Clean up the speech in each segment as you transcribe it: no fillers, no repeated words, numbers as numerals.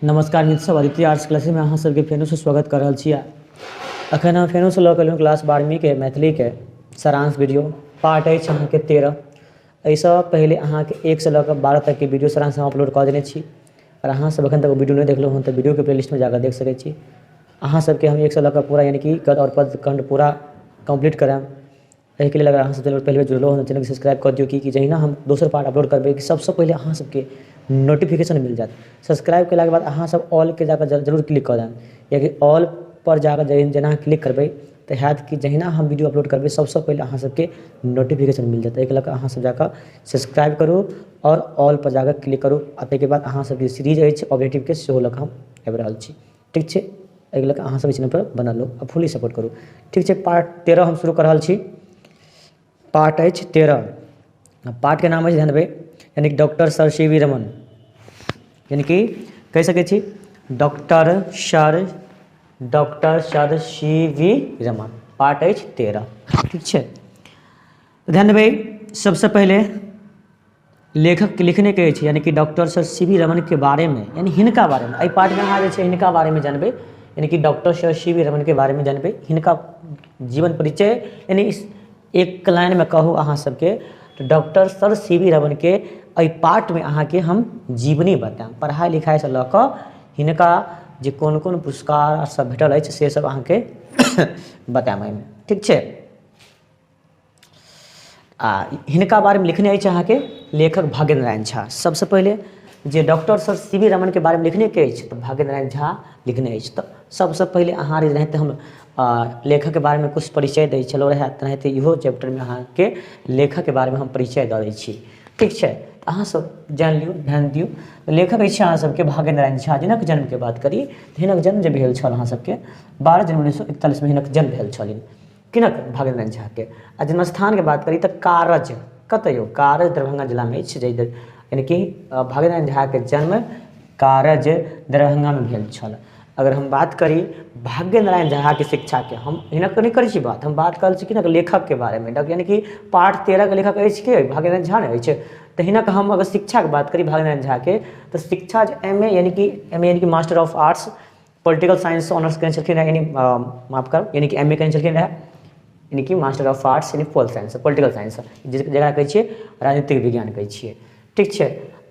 नमस्कार मित्र सब, Aditya arts classes में अहाँ सबके फेनो से स्वागत कर रहा छी। अखन हम फेनो से लऽ कऽ क्लास 12वीं के मैथिली के सारांश वीडियो पार्ट अछि अहाँ के 13। एहिसँ पहले अहाँ के 1 से लऽ कऽ 12 तक के वीडियो सारांश हम अपलोड कऽ देने छी और अहाँ सब अखन तक वीडियो नहीं देखलहुँ हँ तो वीडियो के प्लेलिस्ट में जाकर देख सकै छी। अहाँ सबके हम 1 से लऽ कऽ पूरा यानी कि गद और पद खंड पूरा कंप्लीट कराएब। एहिके लेल अगर अहाँ सब चैनल पहले जुड़लो हो चैनल के सब्सक्राइब कर दियो कि जहिना हम दोसर पार्ट अपलोड करबै कि सबसे पहले अहाँ सबके नोटिफिकेशन मिल जात। सब्सक्राइब केला के बाद अहाँ सब ऑल के जाकर जरूर क्लिक कर देब, याकि ऑल पर जाकर जेना क्लिक करबै तो हैत कि जहिना हम वीडियो अपलोड करबै सबसे पहले अहाँ सबके नोटिफिकेशन मिल जात। एहिके लऽ अहाँ सब जाकर सब्सक्राइब करू और ऑल पर जाकर क्लिक करू। आ ताहिके बाद अहाँ सबके सीरीज अछि ऑब्जेक्टिव के सेहो लऽ हम आबि रहल छी। ठीक छै, एहिके लऽ अहाँ सब चैनल पर बनल रहू और फुली सपोर्ट करू। ठीक छै, पार्ट 13 हम शुरू कर रहल छी। पार्ट अछि 13। पार्ट के नाम अछि, ध्यान देबै, यानी डॉक्टर सर सी.वी. रमन, यानी कि कह सकै छी doctor sir C V. Raman. Part अछि 13। ठीक छै, ध्यान देबै, सबसे पहले लेखक के लिखने के अछि, यानी कि डॉक्टर सर सी.वी. रमन के बारे में, यानी हिनका बारे में। एहि पार्ट में अहाँ जे छै हिनका बारे में जानबै, यानी कि डॉक्टर सर सी.वी. रमन के बारे में जानबै। हिनका जीवन परिचय, यानी एक लाइन में कहूँ अहाँ सबके तो डॉक्टर सर सी.वी. रमन के एहि पार्ट में अहाँ के हम जीवनी बताएब। पढ़ाई लिखाई से लऽ कऽ हिनका जे कोन कोन पुरस्कार सब भेटल अछि से सब अहाँ के बताएब एहिमे। ठीक छै, हिनका बारे में लिखने अछि अहाँ के लेखक भागेन्द्र नारायण झा। सबसे पहले जे डॉक्टर सर सी.वी. रमन के बारे में लिखने के अछि तो भागेन्द्र नारायण झा लिखने अछि। तो सबसे पहले अहाँ रहते हम लेखक के बारे में कुछ परिचय दै छलहुँ रहे, तेनाहिते इहो चैप्टर में अहाँ के लेखक के बारे में हम परिचय दऽ दै छी। ठीक छै, अहाँ सब जान लियौ, ध्यान दियौ। लेखक अछि अहाँ सबके भागेन्द्र नारायण झा। जिनक जन्म के बात करी तो हिनक जन्म जे भेल छल अहाँ सबके 12 जनवरी 1941 में हिनक जन्म भेल छलनि। किनक? भागेन्द्र नारायण झा के। आ जन्मस्थान के बात करी तो कारज, कतऽ यौ? कारज दरभंगा जिला में अछि, यानी कि भागेन्द्र नारायण झा के जन्म कारज दरभंगा में भेल छल। अगर हम बात करी भाग्य नारायण झा के शिक्षा के, हम हिनक नहीं करै छी बात, हम बात कर छी कि लेखक के बारे में। यानी कि पार्ट 13 के लेखक अछि के भाग्य नारायण झा ने अछि। तो हिनक हम अगर शिक्षा के बात करी भाग्य नारायण झा के तो शिक्षा एम.ए. यानी कि master of arts political science honours कयने छलखिन, यानी माफ कर, यानी कि एम.ए. कयने छलखिन रहे, यानी कि मास्टर ऑफ आर्ट्स यानी पॉलिटिकल साइंस जकरा कहै छियै राजनीतिक विज्ञान कहै छियै। ठीक छै,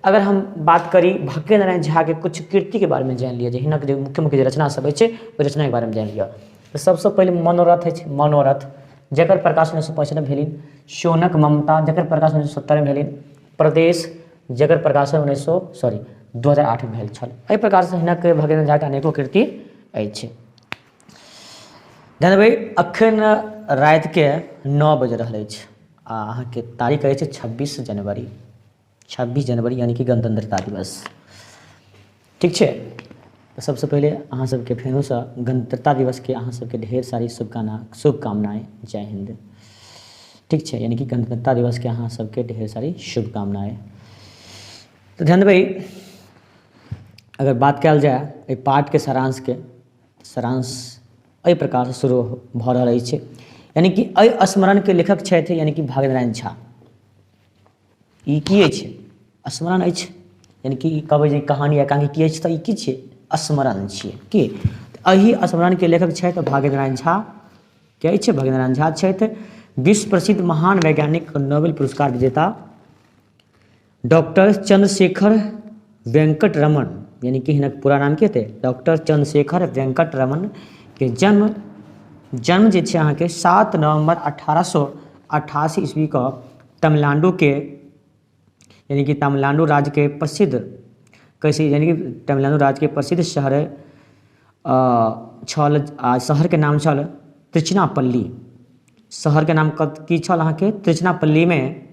अगर हम बात करी भाग्य नारायण झा के कुछ कृति के बारे में जान लिया, हिनक जो मुख्य मुख्य रचना सब अछि ओहि रचना के बारे में जान लिया। तो सबसे पहले मनोरथ अछि, मनोरथ जकर प्रकाशन 1955 में भेलिन। शोनक ममता जकर प्रकाशन 1970 में भेलिन। प्रदेश जकर प्रकाशन 2008 में भेल छल। एहि प्रकार से हिनक भागेन्द्र झा के अनेको कृति अछि। ध्यान देबै, अखन राति के 9 बज रहल अछि आ अहाँ के तारीख अछि 26 जनवरी यानी कि गणतंत्रता दिवस। ठीक छै, तो सबसे पहले अहाँ सबके फेनोसँ गणतंत्रता दिवस के अहाँ सबके ढेर सारी शुभकामनाएं। जय हिंद। ठीक छै, यानी कि गणतंत्रता दिवस के अहाँ सबके ढेर सारी शुभकामनाएं। तो ध्यान देबै, अगर बात कयल जाए एहि पाठ के सारांश के, सारांश एहि प्रकार से शुरू भऽ रहल अछि, यानी कि एहि स्मरण के लेखक छथि यानी कि भागेन्द्र नारायण झा। ई की अछि? स्मरण अछि, यानी कि कहबै जे कहानी एकांकी की अछि तऽ ई की छियै? स्मरण छियै। की एहि स्मरण के लेखक छथि भागेन्द्र नारायण झा। के अछि? भागेन्द्र नारायण झा छथि। विश्व प्रसिद्ध महान वैज्ञानिक नोबेल पुरस्कार विजेता डॉक्टर चंद्रशेखर वेंकट रमन, यानी कि हिनक पूरा नाम की हेतै? डॉक्टर चंद्रशेखर वेंकट रमन के जन्म जे छै अहाँके 7 नवंबर 1888 ईस्वी के तमिलनाडु के, यानी कि तमिलनाडु राज्य के प्रसिद्ध कैसे, यानी कि तमिलनाडु राज्य के प्रसिद्ध शहर छल। शहर के नाम छल तिरुचिरापल्ली। शहर के नाम की छल अहाँ के? तिरुचिरापल्ली में,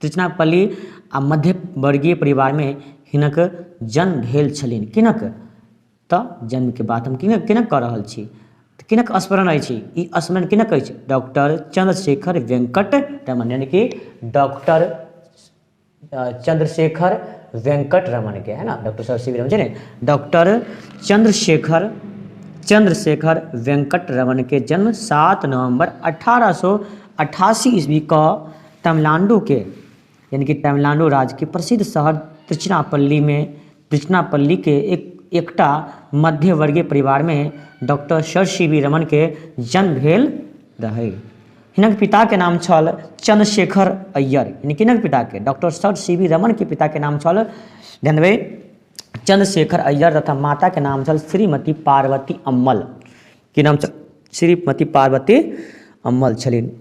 तिरुचिरापल्ली आ मध्य वर्गीय परिवार में हिनक जन्म भेल छलनि। किनक? तऽ जन्म के बात हम किनक कऽ रहल छी, किनक स्मरण अछि? ई स्मरण किनक अछि? डॉक्टर चंद्रशेखर वेंकट रमन, यानी कि डॉक्टर चंद्रशेखर वेंकट रमन के, है ना, डॉक्टर सर सी.वी. रमन छै ने, डॉक्टर चंद्रशेखर वेंकट रमन के जन्म 7 नवंबर 1888 ईस्वी का तमिलनाडु के, यानी कि तमिलनाडु राज्य के प्रसिद्ध शहर तिरुचिरापल्ली के एक एकटा मध्यवर्गीय परिवार में डॉक्टर सर सी.वी. रमन के जन्म भेल रहे। हिनक पिता के नाम छल चंद्रशेखर अय्यर, यानी किनक पिता के, डॉक्टर सर सी.वी. रमन के पिता के नाम छल ध्यान देबै चंद्रशेखर अय्यर तथा माता के नाम छल श्रीमती पार्वती अम्मल। की नाम छल? श्रीमती पार्वती अम्मल छलिन।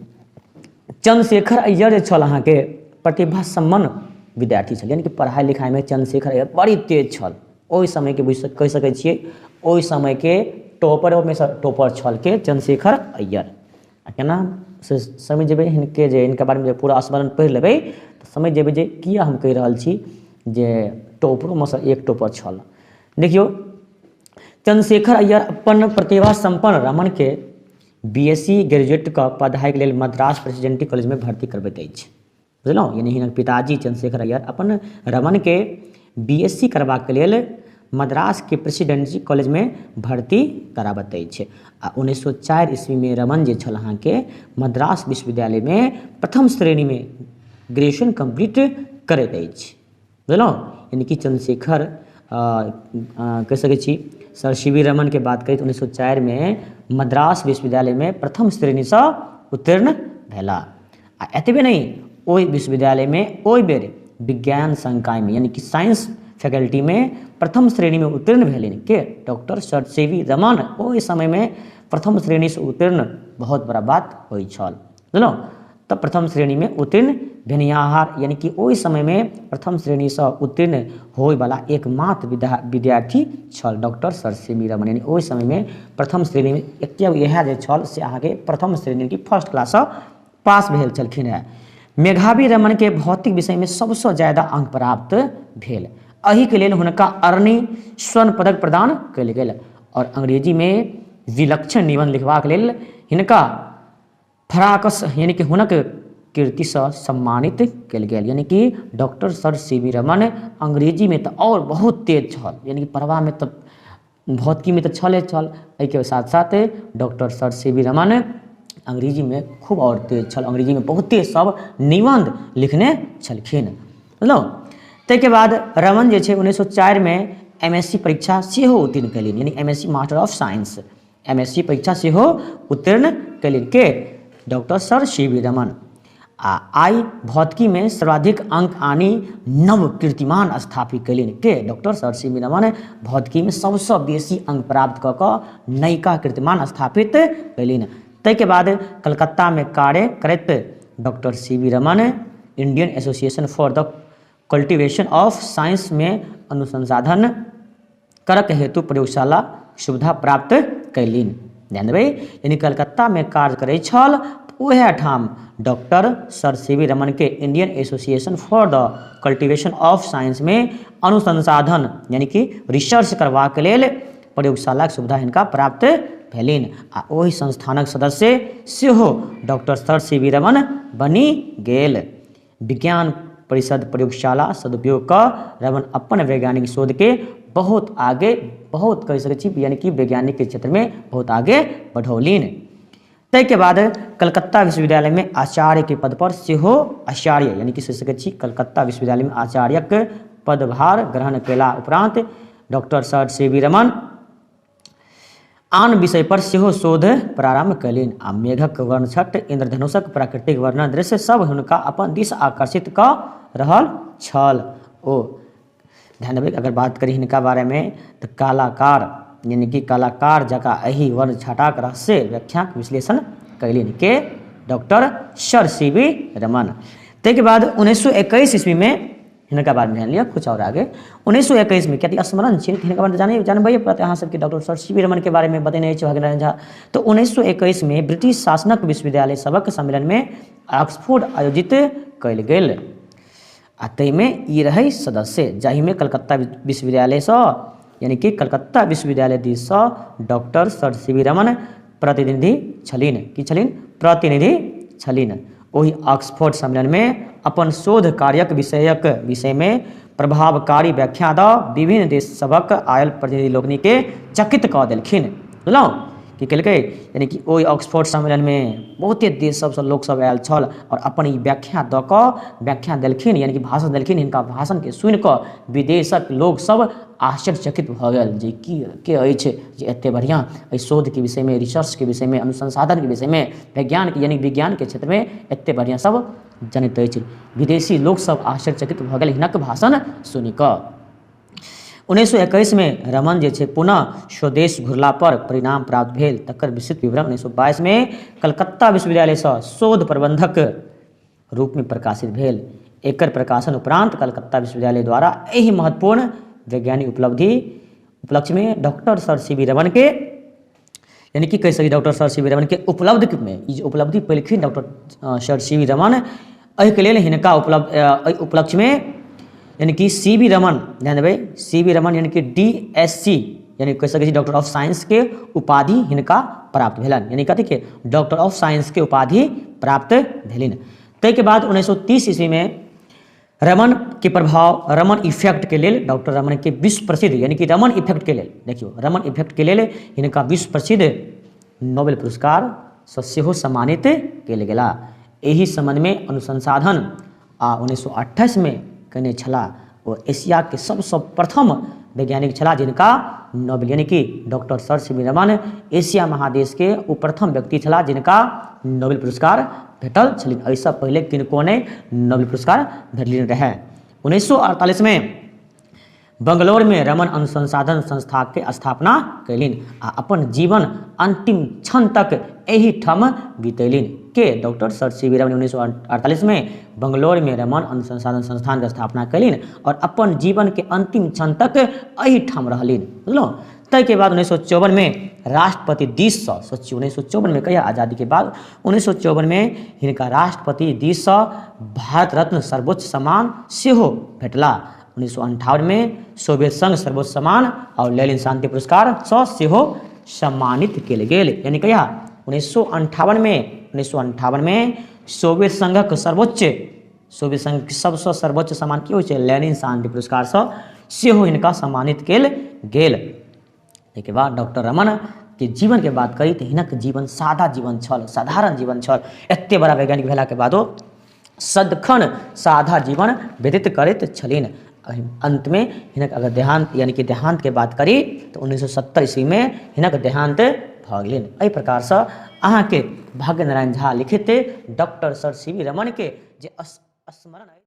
चंद्रशेखर अय्यर जे छल अहाँके प्रतिभा सम्पन्न विद्यार्थी छल, यानी कि पढ़ाई लिखाई में चंद्रशेखर अय्यर बड़ी तेज छल। ओहि समय के कहि सकै छियै ओहि समय के टॉपर में से टॉपर छल के चंद्रशेखर अय्यर। आ केना से समझ जेबै हिनके जे हिनका बारे में जे पूरा स्मरण पढ़ि लेबै तऽ समझ जेबै जे किया हम कहि रहल छी जे टॉपरो में से एक टॉपर छल। देखियौ चंद्रशेखर अय्यर अपन प्रतिभा संपन्न रमन के बीएससी ग्रेजुएट का पढ़ाई के लेल मद्रास प्रेसिडेंसी कॉलेज में भर्ती करबैत अछि। बुझलहुँ, यानी हिनक पिताजी चंद्रशेखर अय्यर अपन रमन के बीएससी करबाक लेल मद्रास के प्रेसिडेंसी कॉलेज में भर्ती कराबैत अछि। आ 1904 ईस्वी में रमन जे छल अहाँके मद्रास विश्वविद्यालय में प्रथम श्रेणी में ग्रेजुएशन कंप्लीट करैत अछि। बुझलहुँ, यानी कि चंद्रशेखर कहि सकै छी सर सी.वी. रमन के बात करी तो 1904 में मद्रास विश्वविद्यालय में प्रथम श्रेणी से उत्तीर्ण भेला। आ एतबे नहीं, ओहि विश्वविद्यालय में ओहि बेर विज्ञान संकाय में यानी कि साइंस फैकल्टी में प्रथम श्रेणी में उत्तीर्ण भेलिन के डॉक्टर सर सी.वी. रमन। ओहि समय में प्रथम श्रेणी से उत्तीर्ण बहुत बड़ा बात होइ छल। बुझलहुँ, तब प्रथम श्रेणी में उत्तीर्ण भेनिहार यानी कि ओहि समय में प्रथम श्रेणी से उत्तीर्ण होय वाला एकमात्र विद्यार्थी छल डॉक्टर सर सी.वी. रमन। यानी ओहि समय में प्रथम श्रेणी में इएह जे छल से अहाँके प्रथम श्रेणी की फर्स्ट क्लास से पास भेल छलखिन है। मेधावी रमन के भौतिक विषय में सबसे ज्यादा अंक प्राप्त भेल। एहि के लेल हुनका अरनी स्वर्ण पदक प्रदान कयल गेल और अंग्रेजी में विलक्षण निबंध लिखबाक लेल हिनका फराकस यानी कि हुनक कीर्ति से सम्मानित कयल गेल। यानी कि डॉक्टर सर सी.वी. रमन अंग्रेजी में तो और बहुत तेज छल, यानी कि पढ़वा में तो भौतिकी में तो छले छल, एहिके साथ साथ डॉक्टर सर सी.वी. रमन अंग्रेजी में खूब और तेज छल। अंग्रेजी में बहुते सब निबंध लिखने छलखिन। बुझलहुँ, ताहिके बाद रमन जे छै 1904 में एमएससी परीक्षा सेहो उत्तीर्ण कयलिन, यानी MSc master of science MSc परीक्षा सेहो उत्तीर्ण कयलिन के डॉक्टर सर सी.वी. रमन। आ आई भौतिकी में सर्वाधिक अंक आनी नव कीर्तिमान स्थापित कयलिन के डॉक्टर सर सी.वी. रमन। भौतिकी में सबसे बेसी अंक प्राप्त कऽ कऽ नयका कीर्तिमान स्थापित कयलिन। ताहिके बाद कलकत्ता में कार्य करैत doctor CV. Raman Indian association for the cultivation of science में अनुसंधान करक हेतु प्रयोगशाला सुविधा प्राप्त कयलिन। ध्यान देबै, यानी कलकत्ता में कार्य करै छल वह ठाम डॉक्टर सर सी.वी. रमन के Indian association for the cultivation of science में अनुसंधान यानी कि रिसर्च करबाक लेल प्रयोगशाला के सुविधा हिनका प्राप्त भेलिन। आ ओहि संस्थानक सदस्य सेहो डॉक्टर सर सी.वी. रमन बनि गेल। विज्ञान परिषद प्रयोगशाला सदुपयोग कऽ रमन अपन वैज्ञानिक शोध के बहुत आगे बहुत कहि सकै छी यानी कि वैज्ञानिक के क्षेत्र में बहुत आगे बढ़ौलिन। ताहिके बाद कलकत्ता विश्वविद्यालय में आचार्य के पद पर सेहो आचार्य यानी कि कहि सकै छी कलकत्ता विश्वविद्यालय में आचार्यक पदभार ग्रहण केला उपरांत डॉक्टर सर सी.वी. रमन आन विषय पर सेहो शोध प्रारंभ कयलिन। आ मेघक वर्णछट इंद्रधनुषक प्राकृतिक वर्णन दृश्य सब हुनका अपन दिश आकर्षित कऽ रहल छल। ओ ध्यान देबै, अगर बात करी हिनका बारे में तो कलाकार यानी कि कलाकार जकाँ एहि वर्ण छटाक रहस्य व्याख्याक विश्लेषण कयलिन के डॉक्टर सर सी.वी. रमन। ताहिके बाद 1921 ईस्वी में हिनका बारे में ध्यान लिअ कुछ और आगे 1921 में कियाकि स्मरण छै हिनका बारे में जानबै पड़तै अहाँ सबके डॉक्टर सर सी.वी. रमन के बारे में बतेने छै भागेन्द्र नारायण झा। तो 1921 में ब्रिटिश शासनक विश्वविद्यालय सबक सम्मेलन में ऑक्सफोर्ड आयोजित कयल गेल। आ ताहिमे ई रहै सदस्य जाहिमे कलकत्ता विश्वविद्यालय से यानी कि कलकत्ता विश्वविद्यालय दिस से डॉक्टर सर सी.वी. रमन प्रतिनिधि छलिन। की छलिन? प्रतिनिधि छलिन। ओहि ऑक्सफोर्ड सम्मेलन में अपन शोध कार्यक विषय में प्रभावकारी व्याख्या दऽ विभिन्न देश सबक आयल प्रतिनिधि लोकनि के चकित कऽ देलखिन। बुझलहुँ की केलकै, यानी कि ओहि ऑक्सफोर्ड सम्मेलन में बहुते देश सबसँ लोक सब आयल छल और अपन ई व्याख्या दऽ कऽ व्याख्या देलखिन, यानी कि भाषण देलखिन। हिनका भाषण के सुनि कऽ विदेशक लोग सब आश्चर्यचकित भऽ गेल जे के अछि जे एते बढ़िआँ एहि शोध के विषय में, रिसर्च के विषय में, अनुसंसाधन के विषय में, विज्ञान के यानी विज्ञान के क्षेत्र में एते बढ़िआँ सब जनैत अछि। विदेशी लोक सब आश्चर्यचकित भऽ गेल हिनक भाषण सुनि कऽ। 1921 में रमन जे छै पुनः स्वदेश घुरला पर परिणाम प्राप्त भेल। तकर विस्तृत विवरण 1922 में कलकत्ता विश्वविद्यालय से शोध प्रबंधक रूप में प्रकाशित भेल। एकर प्रकाशन उपरांत कलकत्ता विश्वविद्यालय द्वारा एहि महत्वपूर्ण वैज्ञानिक उपलक्ष्य में डॉक्टर सर सी.वी. रमन के, यानी कि कहि सकी डॉक्टर सर सी.वी. रमन के उपलब्धि में ई उपलब्धि पेलखिन डॉक्टर सर सी.वी. रमन, एहिके लेल हिनका उपलक्ष्य में यानी कि सी.वी. रमन, ध्यान देबै सी.वी. रमन यानी कि D.Sc. यानी कहि सकै छी डॉक्टर ऑफ साइंस के उपाधि हिनका प्राप्त भेलन, यानी कथी के डॉक्टर ऑफ साइंस के उपाधि प्राप्त भेलिन। ताहिके बाद 1930 ईस्वी में रमन के प्रभाव, रमन इफेक्ट के लेल डॉक्टर रमन के विश्व प्रसिद्ध, यानी कि रमन इफेक्ट के लेल, देखियो रमन इफेक्ट के लेल हिनका विश्व प्रसिद्ध नोबेल पुरस्कार से सेहो सम्मानित कयल गेला। एहि संबंध में अनुसंसाधन 1928 में कने छला और एशिया के सबसे प्रथम वैज्ञानिक छला जिनका नोबेल, यानी कि doctor sir C V. Raman Asia महादेश के वो प्रथम व्यक्ति छला जिनका नोबेल पुरस्कार भेटल छलिन। एहिसँ पहले किनको ने नोबेल पुरस्कार भेटलिन रहे। 1948 में बंगलौर में रमन अनुसंसाधन संस्था के स्थापना कैलिन आ अपन जीवन अंतिम क्षण तक एही ठाम बीतैलिन। के डॉक्टर सर सी.वी. रमन 1948 में बंगलौर में रमन अनुसंसाधन संस्थान के स्थापना कैलिन और अपन जीवन के अंतिम क्षण तक एही ठाम रहलिन, बुझलहुँ। ताहिके बाद 1954 में राष्ट्रपति दिस से, सोचियो 1954 में कहिया आज़ादी के बाद 1954 में हिनका राष्ट्रपति दिस से भारत रत्न सर्वोच्च सम्मान सेहो भेटला। 1958 में सोवियत संघ सर्वोच्च सम्मान और लेनिन शांति पुरस्कार से सेहो सम्मानित कयल गेल, यानी कहिया 1958 में सोवियत संघक सोवियत संघ के सबसे सर्वोच्च सम्मान की होइ छै लेनिन शांति पुरस्कार से सेहो हिनका सम्मानित कयल गेल। ताहिके बाद डॉक्टर रमन के जीवन के बात करी तो हिनक जीवन सादा जीवन छल, साधारण जीवन छल। एते बड़ा वैज्ञानिक भेला के बादो सदखन सादा जीवन व्यतीत करैत छलिन। अंत में हिनक अगर देहांत, यानी कि देहांत के बात करी तो 1970 ईस्वी में हिनक देहांत भऽ गेलनि। एहि प्रकार से अहाँ के भाग्य नारायण झा लिखित डॉक्टर सर सी.वी. रमन के जे स्मरण